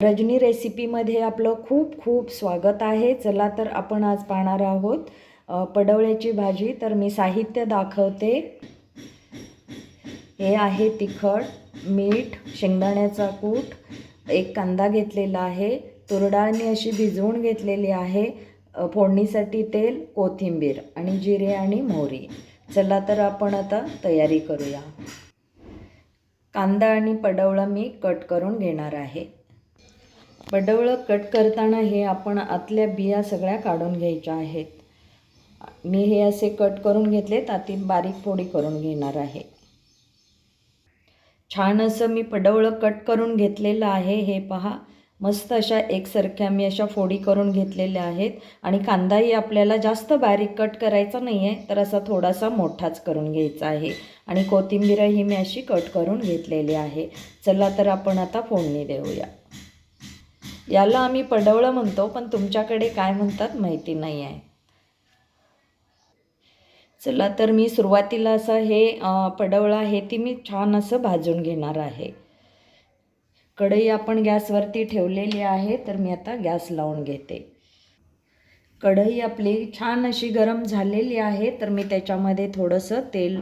रजनी रेसिपीमध्ये आपलं खूप खूप स्वागत आहे। चला तर आपण आज पाहणार आहोत पडवळ्याची भाजी। तर मी साहित्य दाखवते। हे आहे तिखट, मीठ, शेंगदाण्याचा कूट, एक कांदा घेतलेला आहे, तूर डाळ मी अशी भिजवून घेतलेली आहे, फोडणीसाठी तेल, कोथिंबीर आणि जिरे आणि मोहरी। चला तर आपण आता तयारी करूया। कांदा आणि पडवळं मी कट करून घेणार आहे। पडवळं कट करताना हे आपण आतल्या बिया सगळ्या काढून घ्यायच्या आहेत। मी हे असे कट करून घेतलेत, आतील बारीक फोडी करून घेणार आहे। छान असं मी पडवळं कट करून घेतलेलं आहे। हे पहा, मस्त अशा एकसारख्या मी अशा फोडी करून घेतलेल्या आहेत। आणि कांदाही आपल्याला जास्त बारीक कट करायचा नाही आहे, तर असा थोडासा मोठाच करून घ्यायचा आहे। आणि कोथिंबीरही मी अशी कट करून घेतलेली आहे। चला तर आपण आता फोडणी देऊया। याला आम्ही पडवळं म्हणतो, पण तुमच्याकडे काय म्हणतात माहिती नाही आहे। चला तर मी सुरुवातीला असं हे पडवळं आहे ती मी छान असं भाजून घेणार आहे। कढई आपण गॅसवरती ठेवलेली आहे, तर मी आता गॅस लावून घेते। कढई आपली छान अशी गरम झालेली आहे, तर मी त्याच्यामध्ये थोडंसं तेल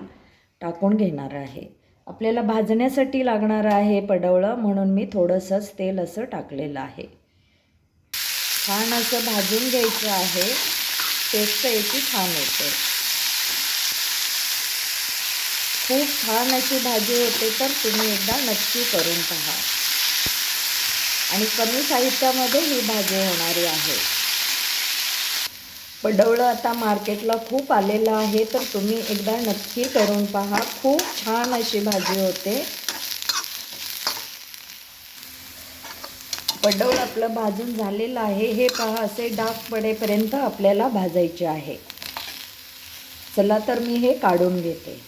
टाकून घेणार आहे। आपल्याला भाजण्यासाठी लागणार आहे पडवळं, म्हणून मी थोडंसंच तेल असं टाकलेलं आहे। छान असं भाजून घ्यायचं आहे, टेस्ट याची छान येते। खूप छान अशी भाजी होते, तर तुम्ही एकदा नक्की करून पहा। आणि कमी साहित्यामध्ये ही भाजी होणारी आहे। पडवळं आता मार्केटला खूप आलेलं आहे, तर तुम्ही एकदा नक्की करून पहा। खूप छान अशी भाजी होते। पडवळ आपलं भाजून झालेलं आहे। हे पहा, असे डाग पडेपर्यंत आपल्याला भाजायचे आहे। चला तर मी हे काढून घेते।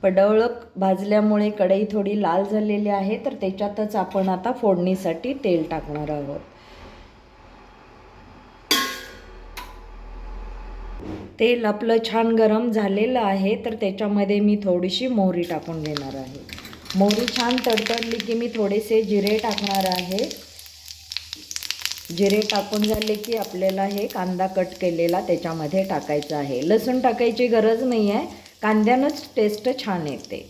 पडवळ भाजल्यामुळे कढई थोडी लाल झालेली आहे, तर त्याच्यातच आपण आता फोडणीसाठी तेल टाकणार आहोत। तेल आपलं छान गरम झालेलं आहे, तर त्याच्यामध्ये मी थोडीशी मोहरी टाकून घेणार आहे। मोहरी छान तडतडली की मी थोडेसे जिरे टाकणार आहे। जिरे टाकून झाले की आपल्याला हे कांदा कट केलेला त्याच्यामध्ये टाकायचा आहे। लसूण टाकायची गरज नाही आहे, कांद्यानंच टेस्ट छान येते।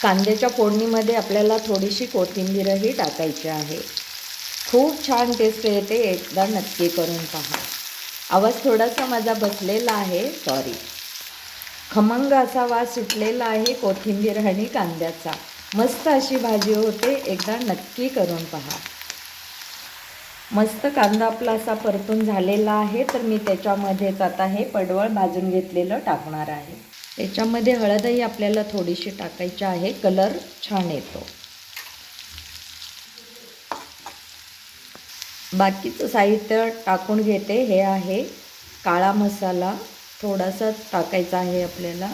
कांद्याच्या फोडणीमध्ये आपल्याला थोडीशी कोथिंबीरही टाकायची आहे। खूप छान टेस्ट येते, एकदा नक्की करून पहा। आवाज थोडासा माझा बसलेला आहे, सॉरी। खमंग असा वास सुटलेला आहे कोथिंबीर आणि कांद्याचा। मस्त अशी भाजी होते, एकदा नक्की करून पहा। मस्त कांदा आपला असा परतून झालेला आहे, तर मी त्याच्यामध्येच आता हे पडवळ भाजून घेतलेलं टाकणार आहे। त्याच्यामध्ये हळदही आपल्याला थोडीशी टाकायची आहे, कलर छान येतो। बाकीचं साहित्य टाकून घेते। हे आहे काळा मसाला थोडासा टाकायचा आहे आपल्याला,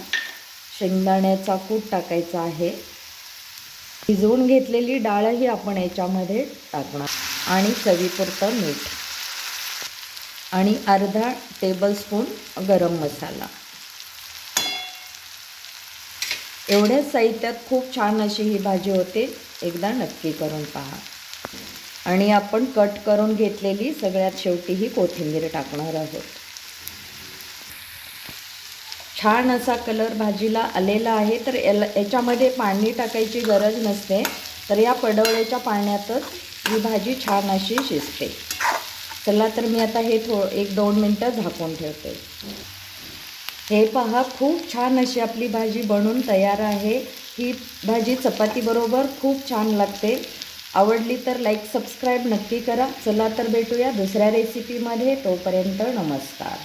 शेंगदाण्याचा कूट टाकायचा आहे, भिजवून घेतलेली डाळही आपण याच्यामध्ये टाकणार, आणि चवीपुरतं मीठ, आणि अर्धा टेबलस्पून गरम मसाला। एवढ्याच साहित्यात खूप छान अशी ही भाजी होते, एकदा नक्की करून पहा। आणि आपण कट करून घेतलेली सगळ्यात शेवटी ही कोथिंबीर टाकणार आहोत। छान असा कलर भाजीला आलेला आहे, तर याच्यामध्ये पाणी टाकायची गरज नसते, तर या पडवळ्याच्या पाण्यातच ही भाजी छान अशी शिजते। चला तर मी आता हे 1-2 मिनटं झाकून ठेवते। हे पहा, खूप छान अशी आपली भाजी बनून तयार आहे। ही भाजी चपातीबरोबर खूप छान लागते। आवडली तर लाईक सबस्क्राईब नक्की करा। चला तर भेटूया दुसऱ्या रेसिपीमध्ये, तोपर्यंत नमस्कार।